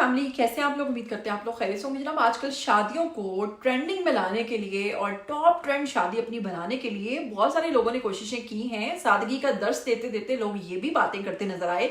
Family, کیسے ہیں آپ لوگ؟ امید کرتے ہیں آپ لوگ خیریت سے ہوں گے جناب۔ آج کل شادیوں کو ٹرینڈنگ میں لانے کے لیے اور ٹاپ ٹرینڈ شادی اپنی بنانے کے لیے بہت سارے لوگوں نے کوششیں کی ہیں۔ سادگی کا درس دیتے دیتے لوگ یہ بھی باتیں کرتے نظر آئے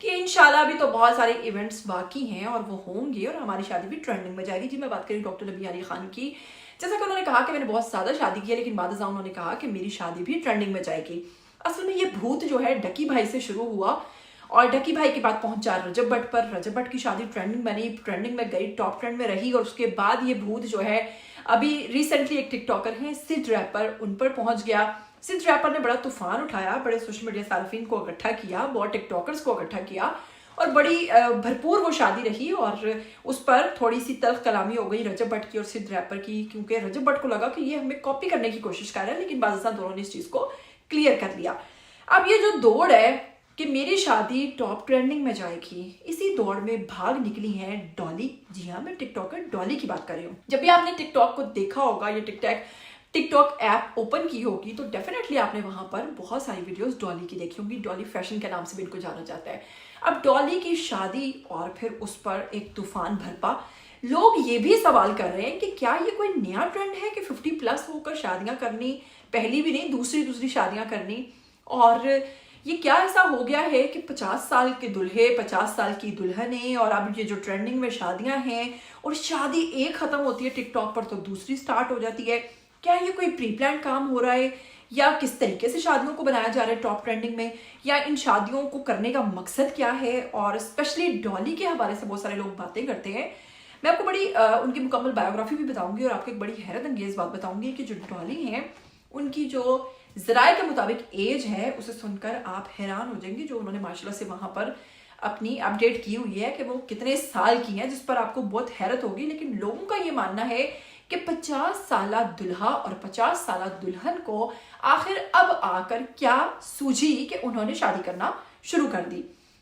کہ انشاءاللہ ابھی تو بہت سارے ایونٹس باقی ہیں اور وہ ہوں گے اور ہماری شادی بھی ٹرینڈنگ میں جائے گی۔ جی میں بات کری ڈاکٹر نبی علی خان کی۔ جیسا کہ انہوں نے کہا کہ میں نے بہت زیادہ شادی کی ہے، لیکن بعد ازاں انہوں نے کہا کہ میری شادی بھی ٹرینڈنگ میں جائے گی۔ اصل میں یہ بھوت جو ہے ڈکی بھائی سے شروع ہوا اور ڈکی بھائی کے بعد پہنچا رجب بٹ پر۔ رجب بٹ کی شادی ٹرینڈنگ بنی، ٹرینڈنگ میں گئی، ٹاپ ٹرینڈ میں رہی، اور اس کے بعد یہ بھوت جو ہے ابھی ریسنٹلی ایک ٹک ٹاکر ہیں سڈ ریپر، ان پر پہنچ گیا۔ سڈ ریپر نے بڑا طوفان اٹھایا، بڑے سوشل میڈیا صارفین کو اکٹھا کیا، بہت ٹک ٹاکرز کو اکٹھا کیا اور بڑی بھرپور وہ شادی رہی۔ اور اس پر تھوڑی سی تلخ کلامی ہو گئی رجب بٹ کی اور سڈ ریپر کی، کیونکہ رجب بٹ کو لگا کہ یہ ہمیں کاپی کرنے کی کوشش کر رہا ہے، لیکن بعض دونوں نے اس چیز کو کلیئر کر لیا۔ اب یہ جو دوڑ ہے کہ میری شادی ٹاپ ٹرینڈنگ میں جائے گی، اسی دوڑ میں بھاگ نکلی ہیں ڈالی۔ جی ہاں، میں ٹک ٹاکر ڈالی کی بات کر رہی ہوں۔ جب بھی آپ نے ٹک ٹاک کو دیکھا ہوگا یا ٹک ٹاک ایپ اوپن کی ہوگی تو ڈیفینیٹلی آپ نے وہاں پر بہت ساری ویڈیوز ڈالی کی دیکھی ہوں گی۔ ڈالی فیشن کے نام سے بھی ان کو جانا جاتا ہے۔ اب ڈالی کی شادی اور پھر اس پر ایک طوفان بھرپا۔ لوگ یہ بھی سوال کر رہے ہیں کہ کیا یہ کوئی نیا ٹرینڈ ہے کہ 50+ ہو کر شادیاں کرنی، پہلی بھی نہیں دوسری شادیاں کرنی، اور یہ کیا ایسا ہو گیا ہے کہ 50 سال کے دلہے، 50 سال کی دلہنیں، اور اب یہ جو ٹرینڈنگ میں شادیاں ہیں اور شادی ایک ختم ہوتی ہے ٹک ٹاک پر تو دوسری سٹارٹ ہو جاتی ہے۔ کیا یہ کوئی پری پلان کام ہو رہا ہے یا کس طریقے سے شادیوں کو بنایا جا رہا ہے ٹاپ ٹرینڈنگ میں، یا ان شادیوں کو کرنے کا مقصد کیا ہے؟ اور اسپیشلی ڈالی کے حوالے سے بہت سارے لوگ باتیں کرتے ہیں۔ میں آپ کو بڑی ان کی مکمل بایوگرافی بھی بتاؤں گی اور آپ کو ایک بڑی حیرت انگیز بات بتاؤں گی کہ جو ڈالی ہیں ان کی جو ذرائع کے مطابق ایج ہے اسے سن کر آپ حیران ہو جائیں گے، جو انہوں نے ماشاءاللہ سے وہاں پر اپنی اپڈیٹ کی ہوئی ہے کہ وہ کتنے سال کی ہیں، جس پر آپ کو بہت حیرت ہوگی۔ لیکن لوگوں کا یہ ماننا ہے کہ 50 سالہ دلہا اور 50 سالہ دلہن کو آخر اب آ کر کیا سوجھی کہ انہوں نے شادی کرنا شروع کر دی۔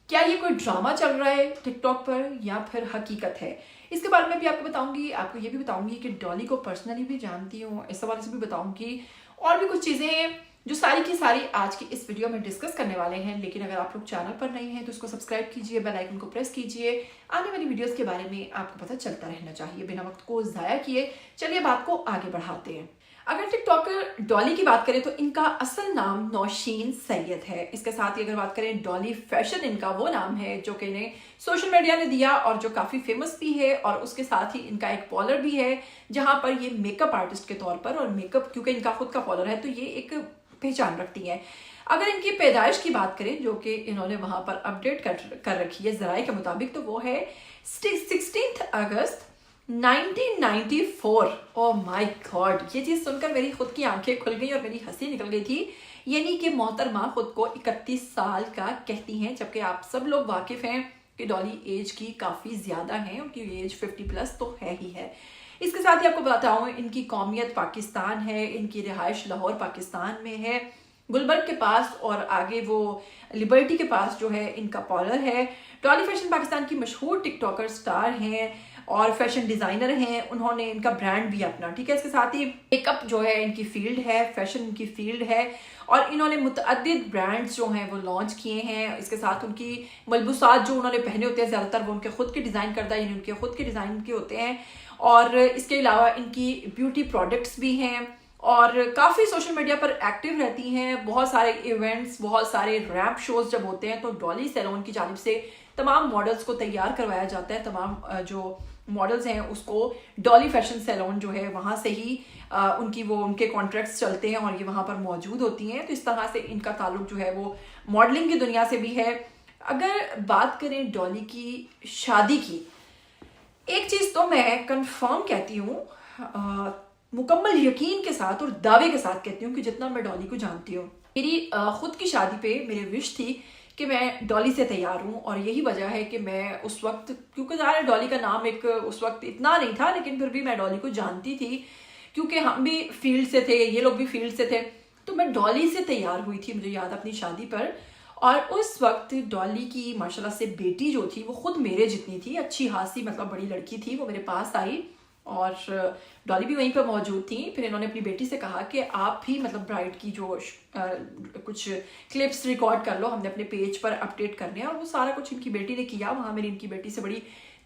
کیا یہ کوئی ڈرامہ چل رہا ہے ٹک ٹاک پر یا پھر حقیقت ہے؟ اس کے بارے میں بھی آپ کو بتاؤں گی۔ آپ کو یہ بھی بتاؤں گی کہ ڈالی کو پرسنلی بھی جانتی ہوں، اس حوالے سے بھی بتاؤں گی، اور بھی کچھ چیزیں ہیں جو ساری کی ساری آج کی اس ویڈیو میں ڈسکس کرنے والے ہیں۔ لیکن اگر آپ لوگ چینل پر نہیں ہیں تو اس کو سبسکرائب کیجئے، بیل آئیکن کو پریس کیجئے، آنے والی ویڈیوز کے بارے میں آپ کو پتہ چلتا رہنا چاہیے بنا وقت کو ضائع کیے۔ چلیے بات کو آگے بڑھاتے ہیں۔ اگر ٹک ٹاکر ڈالی کی بات کریں تو ان کا اصل نام نوشین سید ہے۔ اس کے ساتھ ہی اگر بات کریں ڈالی فیشن، ان کا وہ نام ہے جو کہ انہیں سوشل میڈیا نے دیا اور جو کافی فیمس بھی ہے، اور اس کے ساتھ ہی ان کا ایک پارلر بھی ہے جہاں پر یہ میک اپ آرٹسٹ کے طور پر، اور میک اپ کیونکہ ان کا خود کا پارلر ہے تو یہ ایک پہچان رکھتی ہیں۔ اگر ان کی پیدائش کی بات کریں جو کہ انہوں نے وہاں پر اپڈیٹ کر رکھی ہے ذرائع کے مطابق، تو وہ ہے 16 اگست 1994۔ او مائی گاڈ، یہ چیز سن کر میری خود کی آنکھیں کھل گئی اور میری ہنسی نکل گئی تھی۔ یعنی کہ محترمہ خود کو 31 سال کا کہتی ہیں، جبکہ آپ سب لوگ واقف ہیں کہ ڈالی ایج کی کافی زیادہ ہیں، ان کی ایج 50+ تو ہے ہی ہے۔ اس کے ساتھ ہی آپ کو بتاؤں ان کی قومیت پاکستان ہے، ان کی رہائش لاہور پاکستان میں ہے، گلبرگ کے پاس، اور آگے وہ لبرٹی کے پاس جو ہے ان کا پارلر ہے۔ ڈالی فیشن پاکستان کی مشہور ٹک ٹاکر سٹار ہیں اور فیشن ڈیزائنر ہیں، انہوں نے ان کا برانڈ بھی اپنا، ٹھیک ہے۔ اس کے ساتھ ہی میک اپ جو ہے ان کی فیلڈ ہے، فیشن ان کی فیلڈ ہے، اور انہوں نے متعدد برانڈز جو ہیں وہ لانچ کیے ہیں۔ اس کے ساتھ ان کی ملبوسات جو انہوں نے پہنے ہوتے ہیں زیادہ تر وہ ان کے خود کے ڈیزائن کردہ، یعنی ان کے خود کے ڈیزائن کے ہوتے ہیں، اور اس کے علاوہ ان کی بیوٹی پروڈکٹس بھی ہیں، اور کافی سوشل میڈیا پر ایکٹیو رہتی ہیں۔ بہت سارے ایونٹس، بہت سارے ریمپ شوز جب ہوتے ہیں تو ڈالی سیلون کی جانب سے تمام ماڈلز کو تیار کروایا جاتا ہے۔ تمام جو ماڈلز ہیں اس کو ڈالی فیشن سیلون جو ہے وہاں سے ہی ان کے کانٹریکٹس چلتے ہیں اور یہ وہاں پر موجود ہوتی ہیں۔ تو اس طرح سے ان کا تعلق جو ہے وہ ماڈلنگ کی دنیا سے بھی ہے۔ اگر بات کریں ڈالی کی شادی کی، ایک چیز تو میں کنفرم کہتی ہوں، مکمل یقین کے ساتھ اور دعوے کے ساتھ کہتی ہوں کہ جتنا میں ڈالی کو جانتی ہوں، میری خود کی شادی پہ میری وش تھی کہ میں ڈالی سے تیار ہوں، اور یہی وجہ ہے کہ میں اس وقت، کیونکہ ظاہر ڈالی کا نام ایک اس وقت اتنا نہیں تھا، لیکن پھر بھی میں ڈالی کو جانتی تھی کیونکہ ہم بھی فیلڈ سے تھے، یہ لوگ بھی فیلڈ سے تھے، تو میں ڈالی سے تیار ہوئی تھی، مجھے یاد اپنی شادی پر۔ اور اس وقت ڈالی کی ماشاءاللہ سے بیٹی جو تھی وہ خود میرے جتنی تھی، اچھی خاصی مطلب بڑی لڑکی تھی، وہ میرے پاس آئی اور ڈالی بھی وہیں پہ موجود تھیں۔ پھر انہوں نے اپنی بیٹی سے کہا کہ آپ بھی مطلب برائڈ کی جو کچھ کلپس ریکارڈ کر لو، ہم نے اپنے پیج پر اپڈیٹ کرنے ہیں، اور وہ سارا کچھ ان کی بیٹی نے کیا۔ وہاں میری ان کی بیٹی سے بڑی